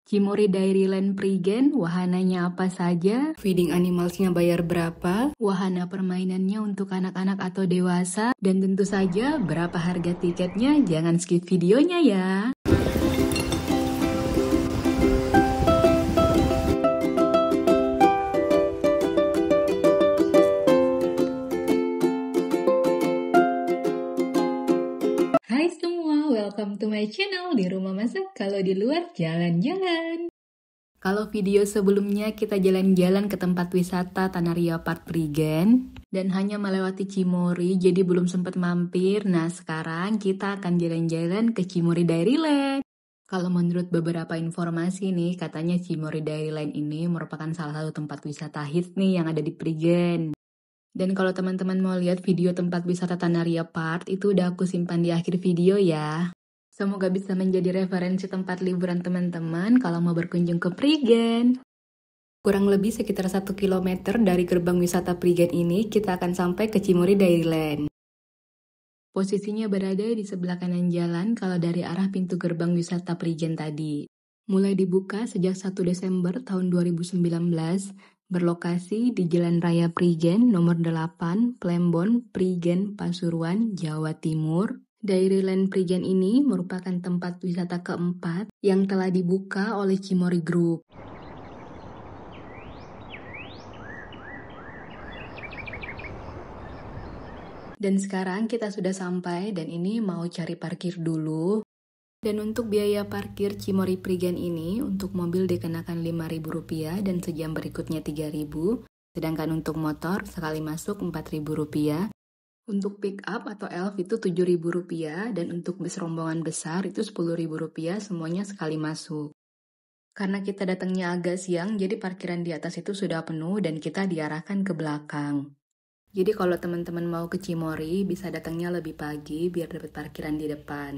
Cimory Dairyland Prigen, wahananya apa saja? Feeding animalsnya bayar berapa? Wahana permainannya untuk anak-anak atau dewasa? Dan tentu saja berapa harga tiketnya? Jangan skip videonya ya! Hai semua, welcome to my channel Di Rumah Masak Kalau di Luar Jalan-Jalan. Kalau video sebelumnya kita jalan-jalan ke tempat wisata Tanaria Park Prigen dan hanya melewati Cimory, jadi belum sempat mampir. Nah, sekarang kita akan jalan-jalan ke Cimory Dairyland. Kalau menurut beberapa informasi nih, katanya Cimory Dairyland ini merupakan salah satu tempat wisata hits nih yang ada di Prigen. Dan kalau teman-teman mau lihat video tempat wisata Tanaria Park, itu udah aku simpan di akhir video ya. Semoga bisa menjadi referensi tempat liburan teman-teman kalau mau berkunjung ke Prigen. Kurang lebih sekitar 1 km dari gerbang wisata Prigen ini, kita akan sampai ke Cimory Dairyland. Posisinya berada di sebelah kanan jalan kalau dari arah pintu gerbang wisata Prigen tadi. Mulai dibuka sejak 1 Desember tahun 2019, berlokasi di Jalan Raya Prigen nomor 8, Plembon, Prigen, Pasuruan, Jawa Timur. Dairyland Prigen ini merupakan tempat wisata keempat yang telah dibuka oleh Cimory Group. Dan sekarang kita sudah sampai dan ini mau cari parkir dulu. Dan untuk biaya parkir Cimory Prigen ini, untuk mobil dikenakan Rp5.000 dan sejam berikutnya Rp3.000. Sedangkan untuk motor, sekali masuk Rp4.000. Untuk pick up atau elf itu Rp7.000. Dan untuk bus rombongan besar itu Rp10.000 semuanya sekali masuk. Karena kita datangnya agak siang, jadi parkiran di atas itu sudah penuh dan kita diarahkan ke belakang. Jadi kalau teman-teman mau ke Cimory, bisa datangnya lebih pagi biar dapat parkiran di depan.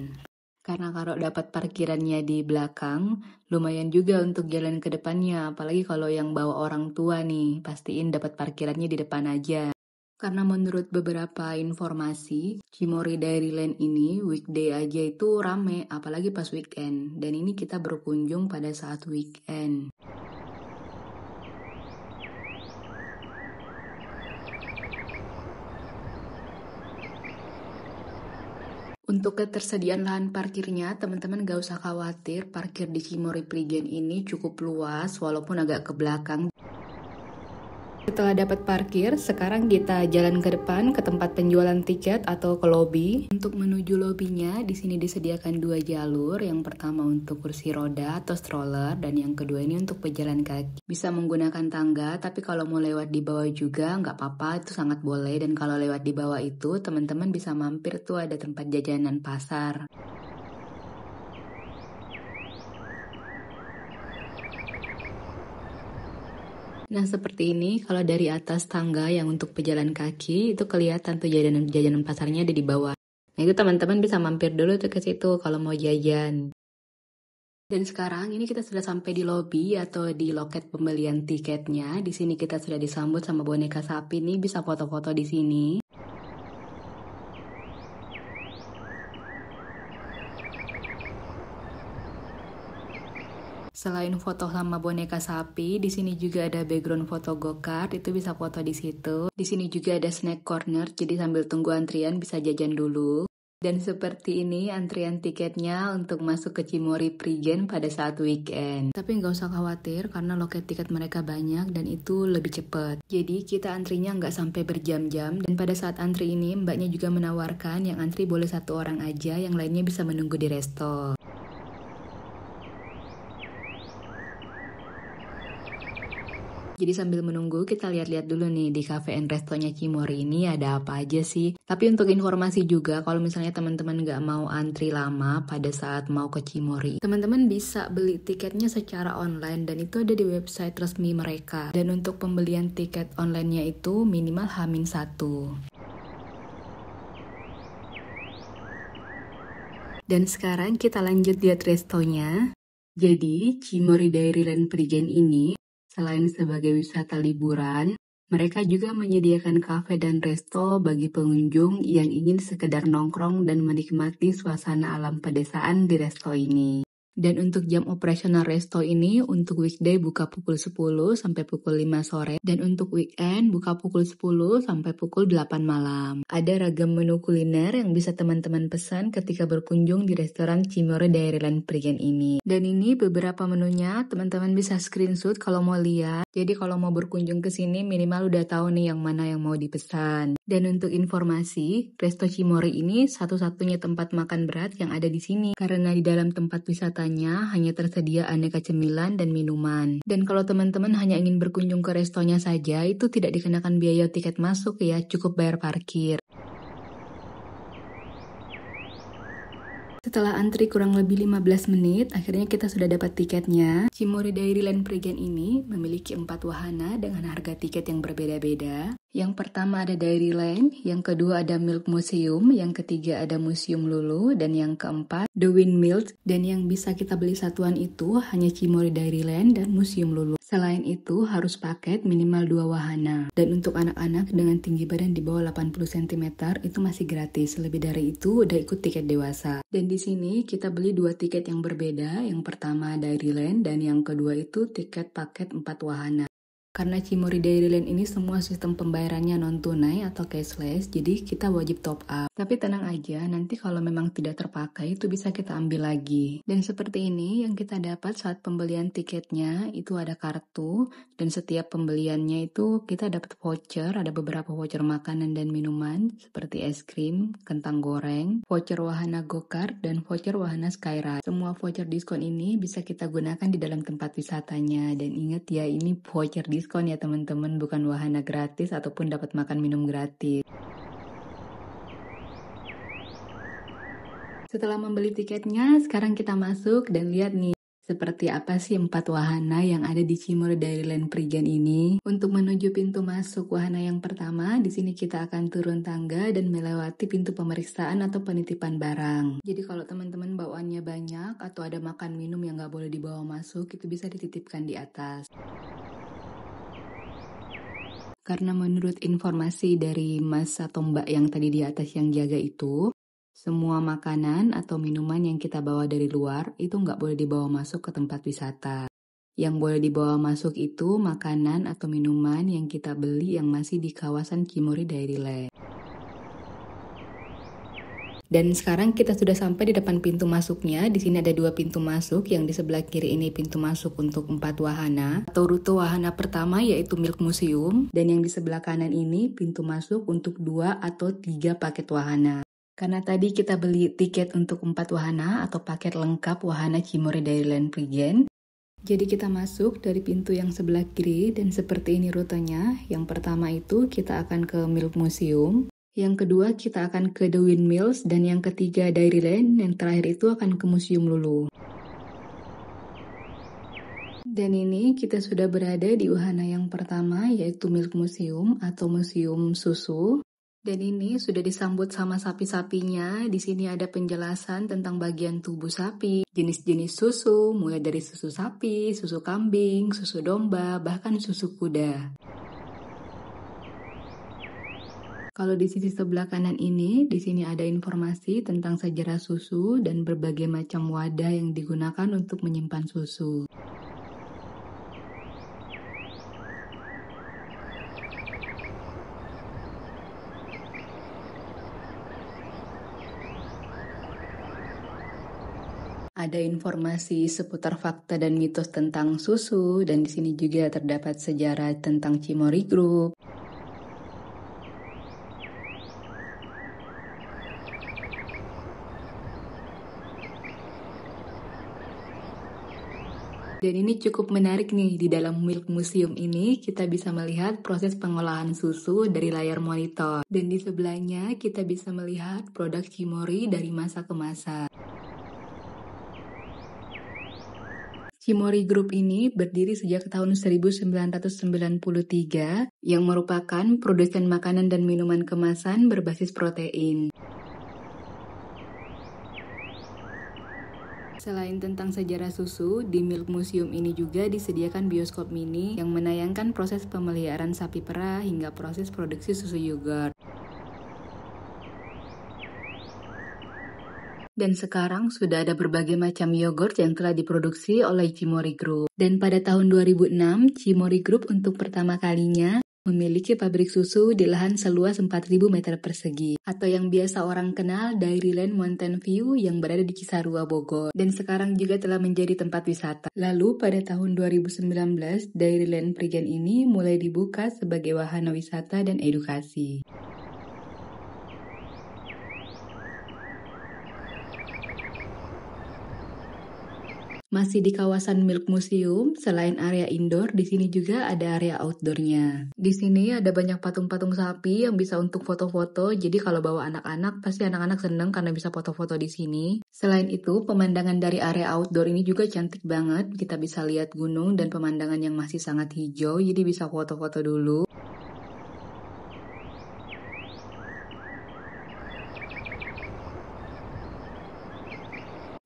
Karena kalau dapat parkirannya di belakang, lumayan juga untuk jalan ke depannya. Apalagi kalau yang bawa orang tua nih, pastiin dapat parkirannya di depan aja. Karena menurut beberapa informasi, Cimory Dairyland ini weekday aja itu rame, apalagi pas weekend. Dan ini kita berkunjung pada saat weekend. Untuk ketersediaan lahan parkirnya, teman-teman gak usah khawatir, parkir di Cimory Prigen ini cukup luas walaupun agak ke belakang. Setelah dapat parkir, sekarang kita jalan ke depan ke tempat penjualan tiket atau ke lobi. Untuk menuju lobinya, di sini disediakan 2 jalur. Yang pertama untuk kursi roda atau stroller dan yang kedua ini untuk pejalan kaki. Bisa menggunakan tangga, tapi kalau mau lewat di bawah juga nggak apa-apa, itu sangat boleh. Dan kalau lewat di bawah itu, teman-teman bisa mampir tuh ada tempat jajanan pasar. Nah seperti ini, kalau dari atas tangga yang untuk pejalan kaki, itu kelihatan tuh jajanan pasarnya ada di bawah. Nah itu teman-teman bisa mampir dulu tuh ke situ kalau mau jajan. Dan sekarang ini kita sudah sampai di lobi atau di loket pembelian tiketnya. Di sini kita sudah disambut sama boneka sapi nih, bisa foto-foto di sini. Selain foto sama boneka sapi, di sini juga ada background foto go-kart, itu bisa foto di situ. Di sini juga ada snack corner, jadi sambil tunggu antrian bisa jajan dulu. Dan seperti ini antrian tiketnya untuk masuk ke Cimory Prigen pada saat weekend. Tapi nggak usah khawatir karena loket tiket mereka banyak dan itu lebih cepat. Jadi kita antrinya nggak sampai berjam-jam. Dan pada saat antri ini mbaknya juga menawarkan yang antri boleh 1 orang aja, yang lainnya bisa menunggu di resto. Jadi sambil menunggu kita lihat-lihat dulu nih di cafe and restonya Cimory ini ada apa aja sih. Tapi untuk informasi juga kalau misalnya teman-teman nggak mau antri lama pada saat mau ke Cimory, teman-teman bisa beli tiketnya secara online dan itu ada di website resmi mereka. Dan untuk pembelian tiket online-nya itu minimal H-1. Dan sekarang kita lanjut lihat restonya. Jadi Cimory Dairyland Prigen ini selain sebagai wisata liburan, mereka juga menyediakan kafe dan resto bagi pengunjung yang ingin sekedar nongkrong dan menikmati suasana alam pedesaan di resto ini. Dan untuk jam operasional resto ini, untuk weekday buka pukul 10 sampai pukul 5 sore, dan untuk weekend buka pukul 10 sampai pukul 8 malam. Ada ragam menu kuliner yang bisa teman-teman pesan ketika berkunjung di restoran Cimory Dairyland Prigen ini. Dan ini beberapa menunya, teman-teman bisa screenshot kalau mau lihat. Jadi kalau mau berkunjung ke sini minimal udah tahu nih yang mana yang mau dipesan. Dan untuk informasi, Resto Cimory ini satu-satunya tempat makan berat yang ada di sini. Karena di dalam tempat wisatanya hanya tersedia aneka cemilan dan minuman. Dan kalau teman-teman hanya ingin berkunjung ke restonya saja, itu tidak dikenakan biaya tiket masuk ya, cukup bayar parkir. Setelah antri kurang lebih 15 menit, akhirnya kita sudah dapat tiketnya. Cimory Dairyland Prigen ini memiliki 4 wahana dengan harga tiket yang berbeda-beda. Yang pertama ada Dairyland, yang kedua ada Milk Museum, yang ketiga ada Museum Lulu, dan yang keempat The Windmills. Dan yang bisa kita beli satuan itu hanya Cimory Dairyland dan Museum Lulu. Selain itu harus paket minimal 2 wahana. Dan untuk anak-anak dengan tinggi badan di bawah 80 cm itu masih gratis. Lebih dari itu udah ikut tiket dewasa. Dan di sini kita beli 2 tiket yang berbeda. Yang pertama Dairyland dan yang kedua itu tiket paket 4 wahana. Karena Cimory Dairyland ini semua sistem pembayarannya non-tunai atau cashless, jadi kita wajib top up. Tapi tenang aja, nanti kalau memang tidak terpakai itu bisa kita ambil lagi. Dan seperti ini yang kita dapat saat pembelian tiketnya, itu ada kartu, dan setiap pembeliannya itu kita dapat voucher, ada beberapa voucher makanan dan minuman, seperti es krim, kentang goreng, voucher wahana go-kart, dan voucher wahana skyride. Semua voucher diskon ini bisa kita gunakan di dalam tempat wisatanya, dan ingat ya, ini voucher diskon ya teman-teman, bukan wahana gratis ataupun dapat makan minum gratis. Setelah membeli tiketnya, sekarang kita masuk dan lihat nih seperti apa sih 4 wahana yang ada di Cimory Dairyland Prigen ini. Untuk menuju pintu masuk wahana yang pertama, di sini kita akan turun tangga dan melewati pintu pemeriksaan atau penitipan barang. Jadi kalau teman-teman bawaannya banyak atau ada makan minum yang nggak boleh dibawa masuk, itu bisa dititipkan di atas. Karena menurut informasi dari mas atau mbak yang tadi di atas yang jaga itu, semua makanan atau minuman yang kita bawa dari luar itu nggak boleh dibawa masuk ke tempat wisata. Yang boleh dibawa masuk itu makanan atau minuman yang kita beli yang masih di kawasan Cimory Dairyland. Dan sekarang kita sudah sampai di depan pintu masuknya. Di sini ada 2 pintu masuk. Yang di sebelah kiri ini pintu masuk untuk 4 wahana atau rute wahana pertama yaitu Milk Museum. Dan yang di sebelah kanan ini pintu masuk untuk 2 atau 3 paket wahana. Karena tadi kita beli tiket untuk 4 wahana atau paket lengkap wahana Cimory Dairyland Prigen. Jadi kita masuk dari pintu yang sebelah kiri dan seperti ini rutenya. Yang pertama itu kita akan ke Milk Museum. Yang kedua kita akan ke The Windmills, dan yang ketiga Dairyland, yang terakhir itu akan ke Museum Lulu. Dan ini kita sudah berada di wahana yang pertama yaitu Milk Museum atau Museum Susu. Dan ini sudah disambut sama sapi-sapinya. Di sini ada penjelasan tentang bagian tubuh sapi, jenis-jenis susu, mulai dari susu sapi, susu kambing, susu domba, bahkan susu kuda. Kalau di sisi sebelah kanan ini, di sini ada informasi tentang sejarah susu dan berbagai macam wadah yang digunakan untuk menyimpan susu. Ada informasi seputar fakta dan mitos tentang susu, dan di sini juga terdapat sejarah tentang Cimory Group. Dan ini cukup menarik nih, di dalam Milk Museum ini kita bisa melihat proses pengolahan susu dari layar monitor. Dan di sebelahnya kita bisa melihat produk Cimory dari masa ke masa. Cimory Group ini berdiri sejak tahun 1993 yang merupakan produsen makanan dan minuman kemasan berbasis protein. Selain tentang sejarah susu, di Milk Museum ini juga disediakan bioskop mini yang menayangkan proses pemeliharaan sapi perah hingga proses produksi susu yogurt. Dan sekarang sudah ada berbagai macam yogurt yang telah diproduksi oleh Cimory Group. Dan pada tahun 2006, Cimory Group untuk pertama kalinya memiliki pabrik susu di lahan seluas 4.000 meter persegi, atau yang biasa orang kenal Dairyland Mountain View yang berada di Cisarua, Bogor, dan sekarang juga telah menjadi tempat wisata. Lalu pada tahun 2019, Dairyland Prigen ini mulai dibuka sebagai wahana wisata dan edukasi. Masih di kawasan Milk Museum, selain area indoor, di sini juga ada area outdoornya. Di sini ada banyak patung-patung sapi yang bisa untuk foto-foto, jadi kalau bawa anak-anak, pasti anak-anak seneng karena bisa foto-foto di sini. Selain itu, pemandangan dari area outdoor ini juga cantik banget. Kita bisa lihat gunung dan pemandangan yang masih sangat hijau, jadi bisa foto-foto dulu.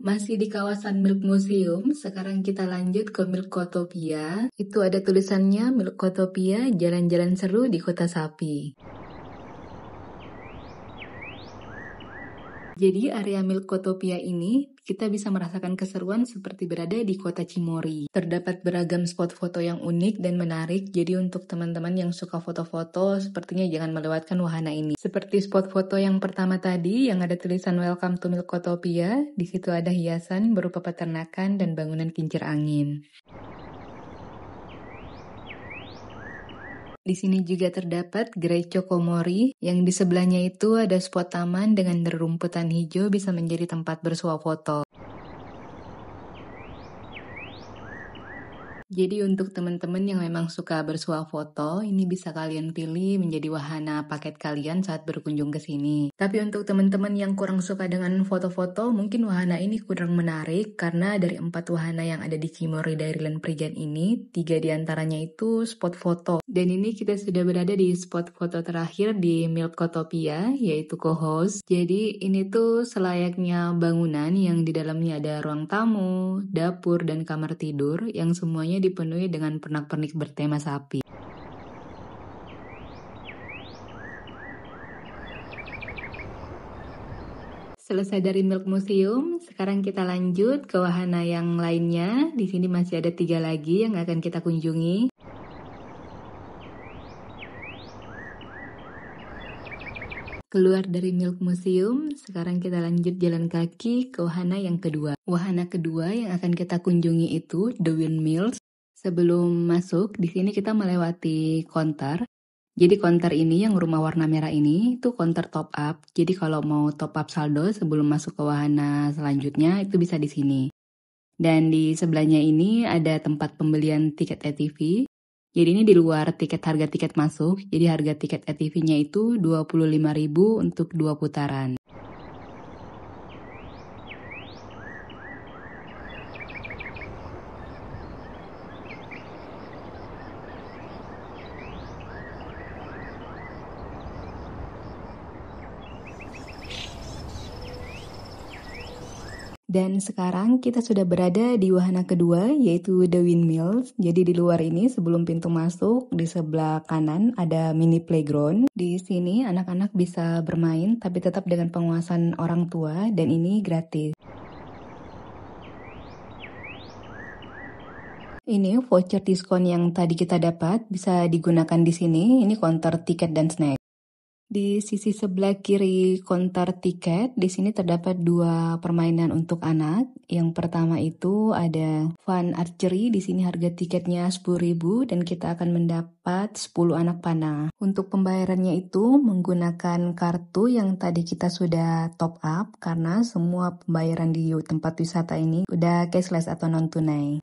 Masih di kawasan Milk Museum, sekarang kita lanjut ke Milkotopia. Itu ada tulisannya Milkotopia, jalan-jalan seru di Kota Sapi. Jadi area Milkotopia ini kita bisa merasakan keseruan seperti berada di kota Cimory. Terdapat beragam spot foto yang unik dan menarik, jadi untuk teman-teman yang suka foto-foto sepertinya jangan melewatkan wahana ini. Seperti spot foto yang pertama tadi yang ada tulisan Welcome to Milkotopia, di situ ada hiasan berupa peternakan dan bangunan kincir angin. Di sini juga terdapat Gerai Chokomori, yang di sebelahnya itu ada spot taman dengan rerumputan hijau bisa menjadi tempat bersuah foto. Jadi untuk teman-teman yang memang suka bersuah foto, ini bisa kalian pilih menjadi wahana paket kalian saat berkunjung ke sini. Tapi untuk teman-teman yang kurang suka dengan foto-foto, mungkin wahana ini kurang menarik karena dari 4 wahana yang ada di Cimory Dairyland Prigen ini, 3 diantaranya itu spot foto. Dan ini kita sudah berada di spot foto terakhir di Milkotopia, yaitu co-host. Jadi ini tuh selayaknya bangunan yang di dalamnya ada ruang tamu, dapur, dan kamar tidur yang semuanya dipenuhi dengan pernak-pernik bertema sapi. Selesai dari Milk Museum, sekarang kita lanjut ke wahana yang lainnya. Di sini masih ada 3 lagi yang akan kita kunjungi. Keluar dari Milk Museum, sekarang kita lanjut jalan kaki ke wahana yang kedua. Wahana kedua yang akan kita kunjungi itu The Windmills. Sebelum masuk, di sini kita melewati counter. Jadi counter ini yang rumah warna merah ini itu counter top up. Jadi kalau mau top up saldo sebelum masuk ke wahana selanjutnya itu bisa di sini. Dan di sebelahnya ini ada tempat pembelian tiket ATV. Jadi ini di luar harga tiket masuk. Jadi harga tiket ATV-nya itu 25.000 untuk 2 putaran. Dan sekarang kita sudah berada di wahana kedua, yaitu The Windmills. Jadi di luar ini sebelum pintu masuk, di sebelah kanan ada mini playground. Di sini anak-anak bisa bermain, tapi tetap dengan penguasaan orang tua, dan ini gratis. Ini voucher diskon yang tadi kita dapat, bisa digunakan di sini. Ini counter tiket dan snack. Di sisi sebelah kiri counter tiket, di sini terdapat 2 permainan untuk anak. Yang pertama itu ada fun archery, di sini harga tiketnya 10.000 dan kita akan mendapat 10 anak panah. Untuk pembayarannya itu menggunakan kartu yang tadi kita sudah top up karena semua pembayaran di tempat wisata ini udah cashless atau non tunai.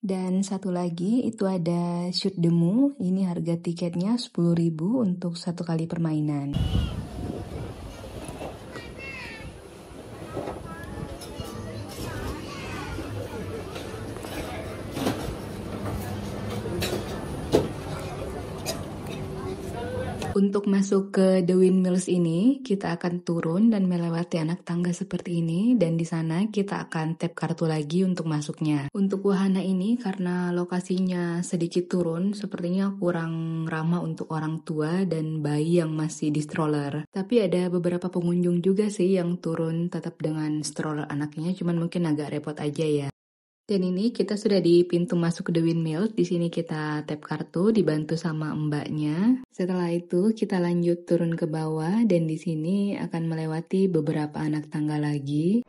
Dan satu lagi itu ada Shoot the Moo, ini harga tiketnya 10.000 untuk 1 kali permainan. Untuk masuk ke The Windmills ini, kita akan turun dan melewati anak tangga seperti ini, dan di sana kita akan tap kartu lagi untuk masuknya. Untuk wahana ini, karena lokasinya sedikit turun, sepertinya kurang ramah untuk orang tua dan bayi yang masih di stroller. Tapi ada beberapa pengunjung juga sih yang turun tetap dengan stroller anaknya, cuman mungkin agak repot aja ya. Dan ini kita sudah di pintu masuk ke The Windmills. Di sini kita tap kartu dibantu sama mbaknya. Setelah itu kita lanjut turun ke bawah dan di sini akan melewati beberapa anak tangga lagi.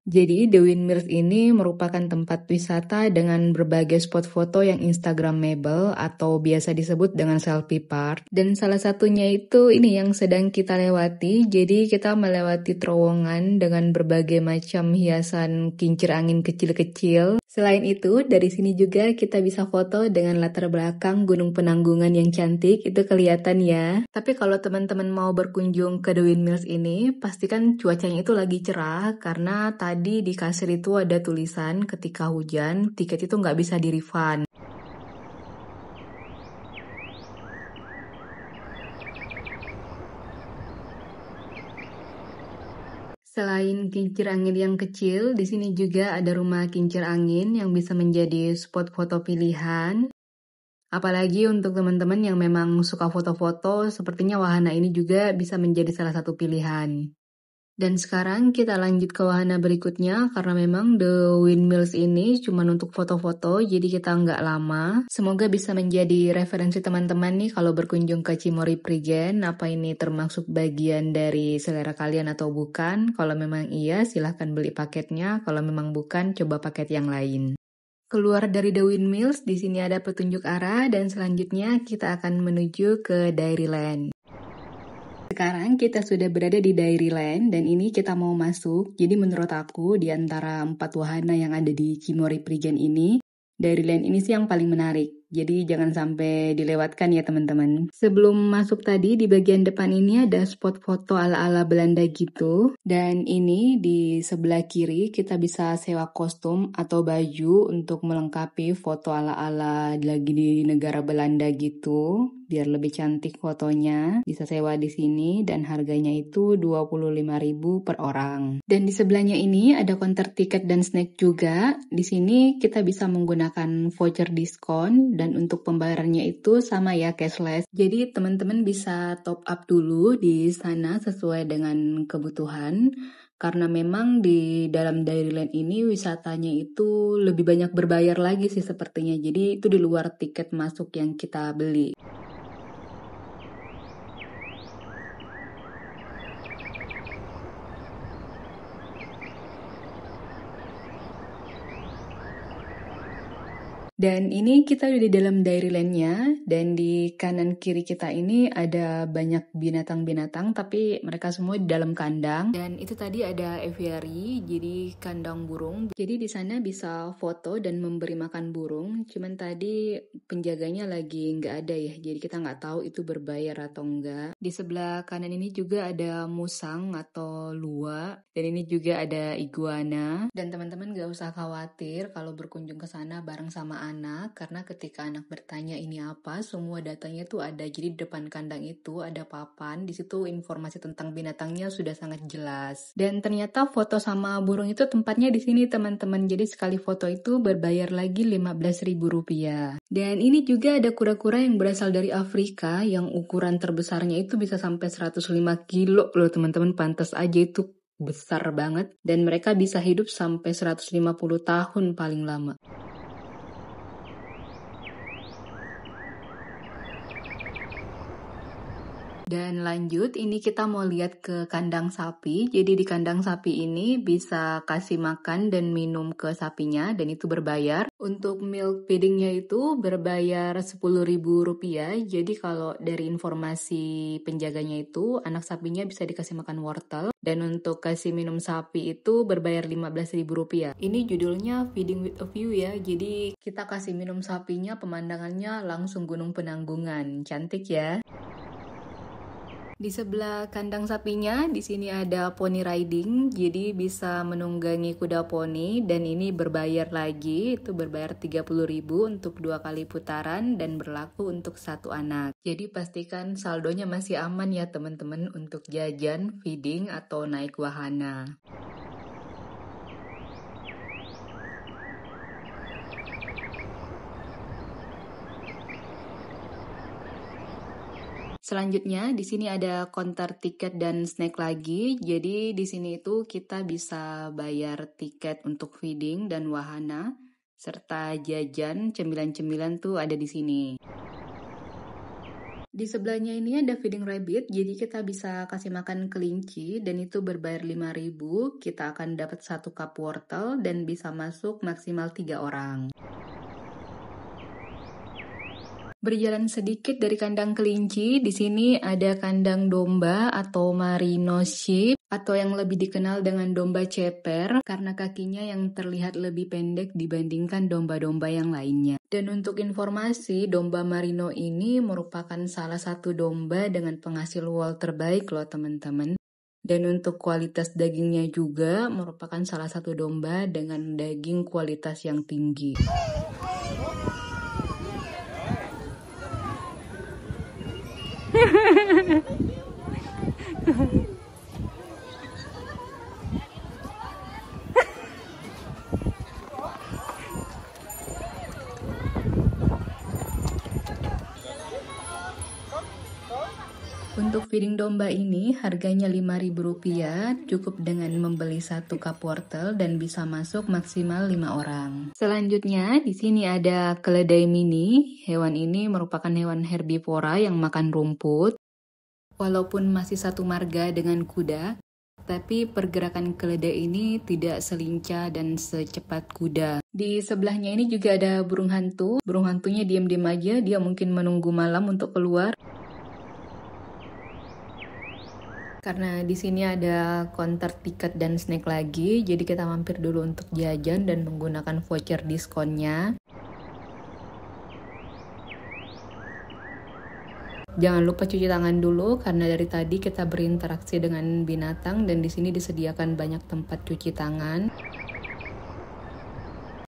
Jadi The Windmills ini merupakan tempat wisata dengan berbagai spot foto yang instagramable atau biasa disebut dengan selfie park. Dan salah satunya itu ini yang sedang kita lewati. Jadi kita melewati terowongan dengan berbagai macam hiasan kincir angin kecil-kecil. Selain itu, dari sini juga kita bisa foto dengan latar belakang Gunung Penanggungan yang cantik, itu kelihatan ya. Tapi kalau teman-teman mau berkunjung ke The Windmills ini, pastikan cuacanya itu lagi cerah, karena tadi di kasir itu ada tulisan ketika hujan, tiket itu nggak bisa di-refund. Selain kincir angin yang kecil, di sini juga ada rumah kincir angin yang bisa menjadi spot foto pilihan. Apalagi untuk teman-teman yang memang suka foto-foto, sepertinya wahana ini juga bisa menjadi salah satu pilihan. Dan sekarang kita lanjut ke wahana berikutnya, karena memang The Windmills ini cuma untuk foto-foto, jadi kita nggak lama. Semoga bisa menjadi referensi teman-teman nih kalau berkunjung ke Cimory Prigen, apa ini termasuk bagian dari selera kalian atau bukan. Kalau memang iya, silahkan beli paketnya. Kalau memang bukan, coba paket yang lain. Keluar dari The Windmills, di sini ada petunjuk arah dan selanjutnya kita akan menuju ke Dairyland. Sekarang kita sudah berada di Dairyland dan ini kita mau masuk. Jadi menurut aku di antara 4 wahana yang ada di Cimory Prigen ini, Dairyland ini sih yang paling menarik. Jadi jangan sampai dilewatkan ya teman-teman. Sebelum masuk tadi di bagian depan ini ada spot foto ala-ala Belanda gitu. Dan ini di sebelah kiri kita bisa sewa kostum atau baju untuk melengkapi foto ala-ala lagi di negara Belanda gitu. Biar lebih cantik fotonya, bisa sewa di sini dan harganya itu 25.000 per orang. Dan di sebelahnya ini ada counter tiket dan snack juga. Di sini kita bisa menggunakan voucher diskon dan untuk pembayarannya itu sama ya, cashless. Jadi teman-teman bisa top up dulu di sana sesuai dengan kebutuhan. Karena memang di dalam Dairyland ini wisatanya itu lebih banyak berbayar lagi sih sepertinya. Jadi itu di luar tiket masuk yang kita beli. Dan ini kita udah di dalam Dairyland-nya, dan di kanan kiri kita ini ada banyak binatang-binatang, tapi mereka semua di dalam kandang. Dan itu tadi ada aviary, jadi kandang burung. Jadi di sana bisa foto dan memberi makan burung, cuman tadi penjaganya lagi nggak ada ya, jadi kita nggak tahu itu berbayar atau enggak. Di sebelah kanan ini juga ada musang atau lua, dan ini juga ada iguana. Dan teman-teman nggak usah khawatir kalau berkunjung ke sana bareng sama anak, karena ketika anak bertanya ini apa, semua datanya tuh ada. Jadi di depan kandang itu ada papan, di situ informasi tentang binatangnya sudah sangat jelas. Dan ternyata foto sama burung itu tempatnya di sini teman-teman. Jadi sekali foto itu berbayar lagi Rp15.000. Dan ini juga ada kura-kura yang berasal dari Afrika yang ukuran terbesarnya itu bisa sampai 105 kilo loh teman-teman. Pantas aja itu besar banget, dan mereka bisa hidup sampai 150 tahun paling lama. Dan lanjut, ini kita mau lihat ke kandang sapi. Jadi di kandang sapi ini bisa kasih makan dan minum ke sapinya, dan itu berbayar. Untuk milk feedingnya itu berbayar Rp10.000. Jadi kalau dari informasi penjaganya itu, anak sapinya bisa dikasih makan wortel. Dan untuk kasih minum sapi itu berbayar Rp15.000. Ini judulnya Feeding with a View ya. Jadi kita kasih minum sapinya, pemandangannya langsung Gunung Penanggungan. Cantik ya. Di sebelah kandang sapinya, di sini ada pony riding, jadi bisa menunggangi kuda poni dan ini berbayar lagi, itu berbayar 30.000 untuk 2 kali putaran dan berlaku untuk 1 anak. Jadi pastikan saldonya masih aman ya teman-teman untuk jajan, feeding, atau naik wahana. Selanjutnya di sini ada counter tiket dan snack lagi. Jadi di sini itu kita bisa bayar tiket untuk feeding dan wahana serta jajan, cemilan-cemilan tuh ada di sini. Di sebelahnya ini ada feeding rabbit, jadi kita bisa kasih makan kelinci dan itu berbayar 5.000. Kita akan dapat 1 cup wortel dan bisa masuk maksimal 3 orang. Berjalan sedikit dari kandang kelinci, di sini ada kandang domba atau merino sheep atau yang lebih dikenal dengan domba ceper karena kakinya yang terlihat lebih pendek dibandingkan domba-domba yang lainnya. Dan untuk informasi, domba merino ini merupakan salah satu domba dengan penghasil wool terbaik loh teman-teman. Dan untuk kualitas dagingnya juga merupakan salah satu domba dengan daging kualitas yang tinggi. Untuk feeding domba ini harganya Rp5.000, cukup dengan membeli 1 cup wortel dan bisa masuk maksimal 5 orang. Selanjutnya di sini ada keledai mini. Hewan ini merupakan hewan herbivora yang makan rumput. Walaupun masih satu marga dengan kuda, tapi pergerakan keledai ini tidak selincah dan secepat kuda. Di sebelahnya ini juga ada burung hantu. Burung hantunya diam-diam aja, dia mungkin menunggu malam untuk keluar. Karena di sini ada counter tiket dan snack lagi, jadi kita mampir dulu untuk jajan dan menggunakan voucher diskonnya. Jangan lupa cuci tangan dulu karena dari tadi kita berinteraksi dengan binatang dan di sini disediakan banyak tempat cuci tangan.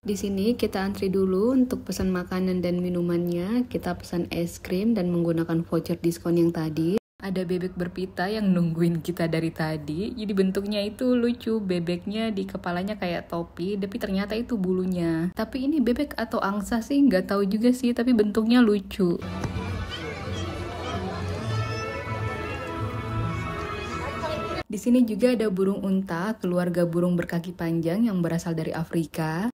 Di sini kita antri dulu untuk pesan makanan dan minumannya. Kita pesan es krim dan menggunakan voucher diskon yang tadi. Ada bebek berpita yang nungguin kita dari tadi. Jadi bentuknya itu lucu. Bebeknya di kepalanya kayak topi, tapi ternyata itu bulunya. Tapi ini bebek atau angsa sih? Nggak tahu juga sih, tapi bentuknya lucu. Di sini juga ada burung unta, keluarga burung berkaki panjang yang berasal dari Afrika.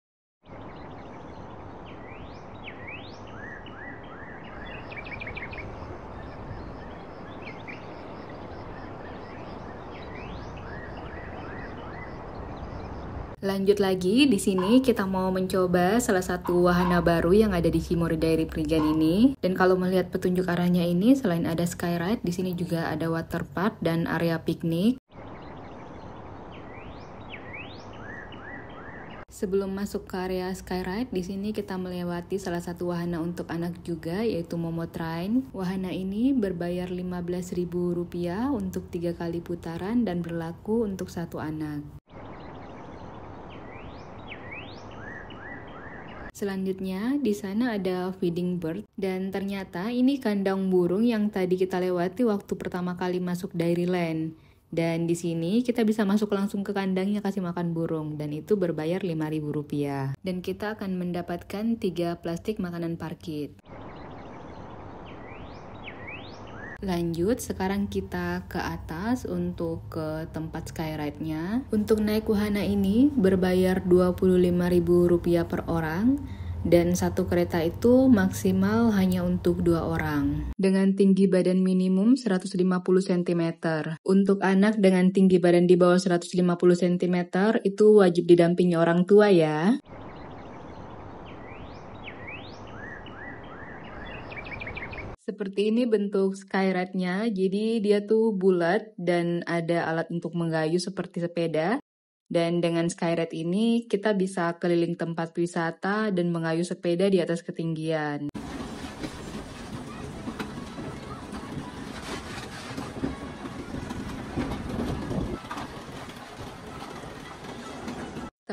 Lanjut lagi, di sini kita mau mencoba salah satu wahana baru yang ada di Himori Dairy Prigen ini. Dan kalau melihat petunjuk arahnya ini, selain ada skyride, di sini juga ada water park dan area piknik. Sebelum masuk ke area skyride, di sini kita melewati salah satu wahana untuk anak juga, yaitu Momo Train. Wahana ini berbayar Rp15.000 untuk 3 kali putaran dan berlaku untuk 1 anak. Selanjutnya, di sana ada feeding bird, dan ternyata ini kandang burung yang tadi kita lewati waktu pertama kali masuk Dairyland. Dan di sini kita bisa masuk langsung ke kandangnya kasih makan burung, dan itu berbayar Rp5.000. Dan kita akan mendapatkan 3 plastik makanan parkit. Lanjut, sekarang kita ke atas untuk ke tempat skyride-nya. Untuk naik wahana ini berbayar Rp25.000 per orang dan satu kereta itu maksimal hanya untuk 2 orang. Dengan tinggi badan minimum 150 cm. Untuk anak dengan tinggi badan di bawah 150 cm itu wajib didampingi orang tua ya. Seperti ini bentuk skyride-nya, jadi dia tuh bulat dan ada alat untuk menggayuh seperti sepeda. Dan dengan skyride ini kita bisa keliling tempat wisata dan mengayuh sepeda di atas ketinggian.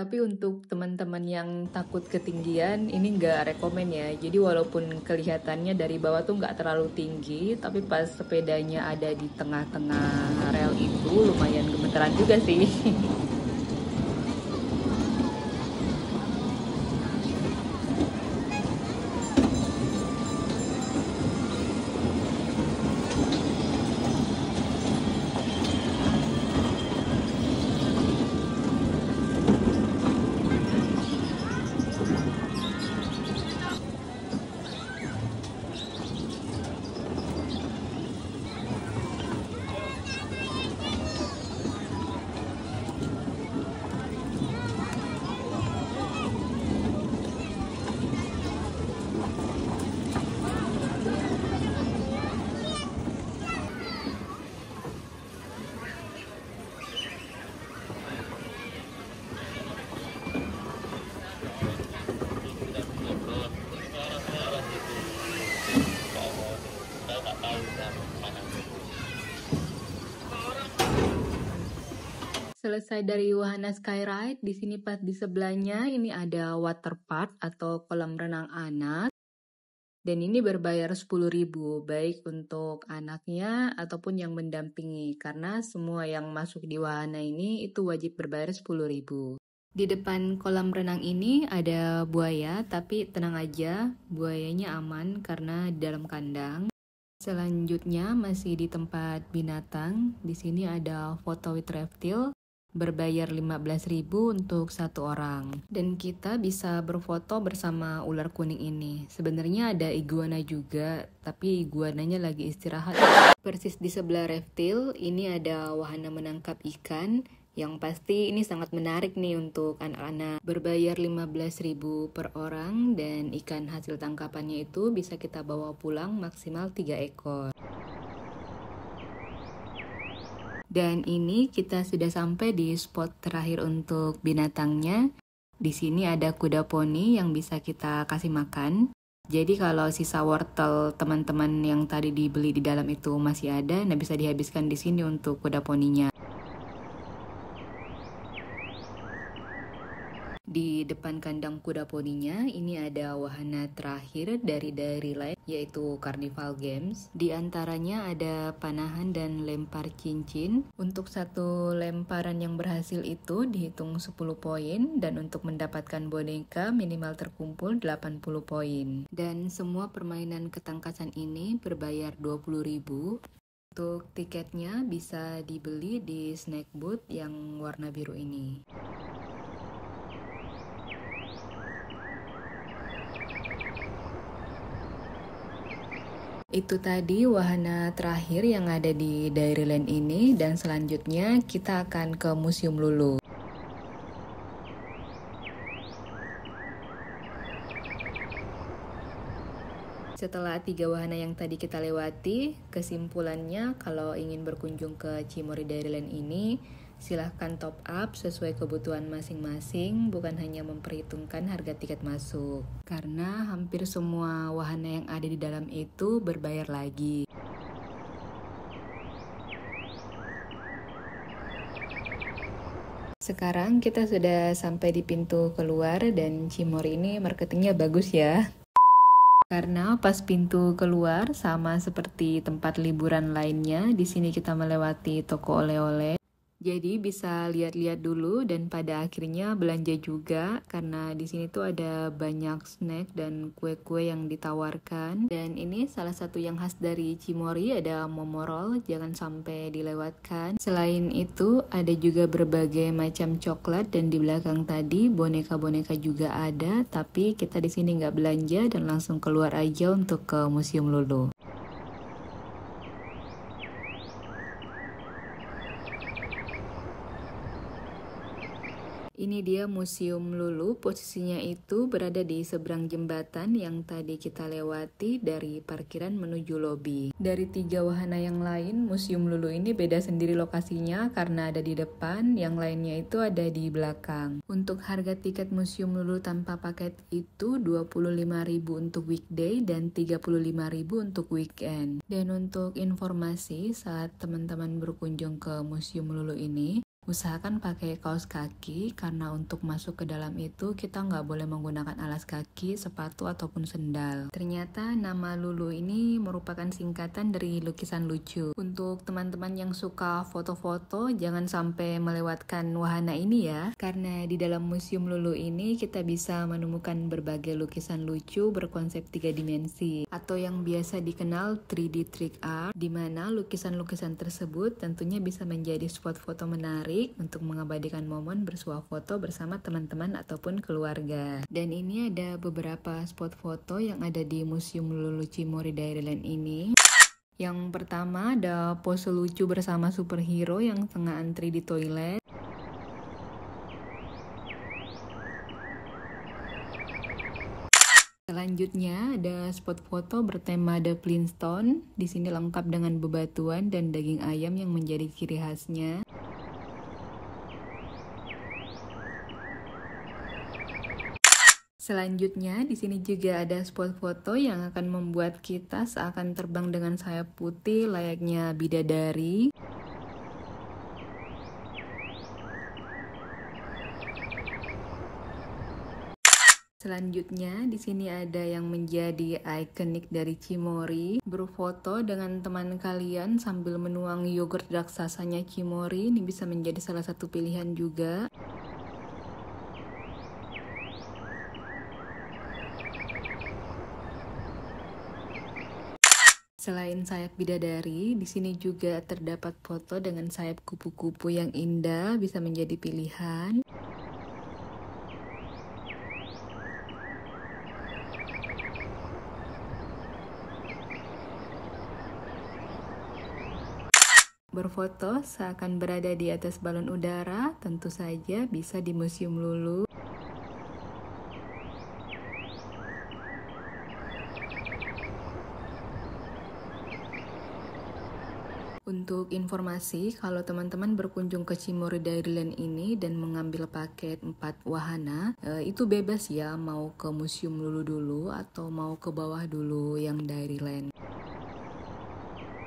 Tapi untuk teman-teman yang takut ketinggian, ini nggak rekomen ya. Jadi walaupun kelihatannya dari bawah tuh nggak terlalu tinggi, tapi pas sepedanya ada di tengah-tengah rel itu lumayan gemeteran juga sih. Selesai dari wahana skyride, di sini pas di sebelahnya ini ada water park atau kolam renang anak. Dan ini berbayar 10.000, baik untuk anaknya ataupun yang mendampingi, karena semua yang masuk di wahana ini itu wajib berbayar 10.000. Di depan kolam renang ini ada buaya, tapi tenang aja, buayanya aman karena di dalam kandang. Selanjutnya masih di tempat binatang, di sini ada photo with reptile. Berbayar 15.000 untuk satu orang. Dan kita bisa berfoto bersama ular kuning ini. Sebenarnya ada iguana juga, tapi iguananya lagi istirahat. Persis di sebelah reptil, ini ada wahana menangkap ikan. Yang pasti ini sangat menarik nih untuk anak-anak. Berbayar 15.000 per orang dan ikan hasil tangkapannya itu bisa kita bawa pulang maksimal 3 ekor. Dan ini kita sudah sampai di spot terakhir untuk binatangnya. Di sini ada kuda poni yang bisa kita kasih makan. Jadi kalau sisa wortel teman-teman yang tadi dibeli di dalam itu masih ada, nah bisa dihabiskan di sini untuk kuda poninya. Di depan kandang kuda poninya, ini ada wahana terakhir dari Dairyland, yaitu Carnival Games. Di antaranya ada panahan dan lempar cincin. Untuk satu lemparan yang berhasil itu dihitung 10 poin, dan untuk mendapatkan boneka minimal terkumpul 80 poin. Dan semua permainan ketangkasan ini berbayar 20.000. Untuk tiketnya bisa dibeli di snack booth yang warna biru ini. Itu tadi wahana terakhir yang ada di Dairyland ini, dan selanjutnya kita akan ke Museum Lulu. Setelah 3 wahana yang tadi kita lewati, kesimpulannya kalau ingin berkunjung ke Cimory Dairyland ini, silahkan top up sesuai kebutuhan masing-masing, bukan hanya memperhitungkan harga tiket masuk. Karena hampir semua wahana yang ada di dalam itu berbayar lagi. Sekarang kita sudah sampai di pintu keluar dan Cimory ini marketingnya bagus ya. Karena pas pintu keluar sama seperti tempat liburan lainnya, di sini kita melewati toko oleh-oleh. Jadi bisa lihat-lihat dulu dan pada akhirnya belanja juga, karena di sini tuh ada banyak snack dan kue-kue yang ditawarkan. Dan ini salah satu yang khas dari Cimory, ada momorol, jangan sampai dilewatkan. Selain itu ada juga berbagai macam coklat, dan di belakang tadi boneka-boneka juga ada, tapi kita di sini nggak belanja dan langsung keluar aja untuk ke Museum Lulu. Ini dia Museum Lulu, posisinya itu berada di seberang jembatan yang tadi kita lewati dari parkiran menuju lobi. Dari 3 wahana yang lain, Museum Lulu ini beda sendiri lokasinya karena ada di depan, yang lainnya itu ada di belakang. Untuk harga tiket Museum Lulu tanpa paket itu 25.000 untuk weekday dan 35.000 untuk weekend. Dan untuk informasi, saat teman-teman berkunjung ke Museum Lulu ini, Usahakan pakai kaos kaki karena untuk masuk ke dalam itu kita nggak boleh menggunakan alas kaki, sepatu, ataupun sendal. Ternyata nama Lulu ini merupakan singkatan dari lukisan lucu. Untuk teman-teman yang suka foto-foto, jangan sampai melewatkan wahana ini ya. Karena di dalam Museum Lulu ini kita bisa menemukan berbagai lukisan lucu berkonsep 3 dimensi atau yang biasa dikenal 3D trick art, di mana lukisan-lukisan tersebut tentunya bisa menjadi spot foto menarik untuk mengabadikan momen bersuah foto bersama teman-teman ataupun keluarga. Dan ini ada beberapa spot foto yang ada di Museum Lulu Cimory Dairyland ini. Yang pertama ada pose lucu bersama superhero yang tengah antri di toilet. Selanjutnya ada spot foto bertema The Flintstone. Di sini lengkap dengan bebatuan dan daging ayam yang menjadi ciri khasnya. Selanjutnya, di sini juga ada spot foto yang akan membuat kita seakan terbang dengan sayap putih layaknya bidadari. Selanjutnya, di sini ada yang menjadi ikonik dari Cimory, berfoto dengan teman kalian sambil menuang yogurt raksasanya Cimory. Ini bisa menjadi salah satu pilihan juga. Selain sayap bidadari, di sini juga terdapat foto dengan sayap kupu-kupu yang indah, bisa menjadi pilihan. Berfoto seakan berada di atas balon udara, tentu saja bisa di Museum Lulu. Untuk informasi, kalau teman-teman berkunjung ke Cimory Dairyland ini dan mengambil paket 4 wahana, itu bebas ya, mau ke Museum Lulu dulu atau mau ke bawah dulu yang Dairyland.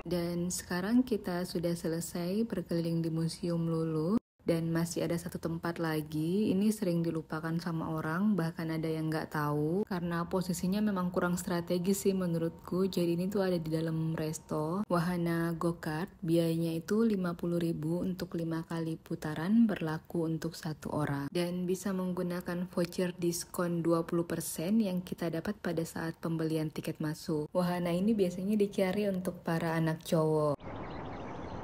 Dan sekarang kita sudah selesai berkeliling di Museum Lulu. Dan masih ada satu tempat lagi, ini sering dilupakan sama orang, bahkan ada yang nggak tahu, karena posisinya memang kurang strategis sih menurutku. Jadi ini tuh ada di dalam resto, wahana go-kart, biayanya itu 50.000 untuk 5 kali putaran, berlaku untuk 1 orang. Dan bisa menggunakan voucher diskon 20% yang kita dapat pada saat pembelian tiket masuk. Wahana ini biasanya dicari untuk para anak cowok.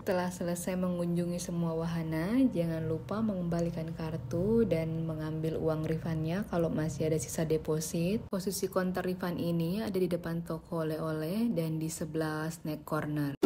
Setelah selesai mengunjungi semua wahana, jangan lupa mengembalikan kartu dan mengambil uang refundnya kalau masih ada sisa deposit. Posisi counter refund ini ada di depan toko oleh-oleh dan di sebelah snack corner.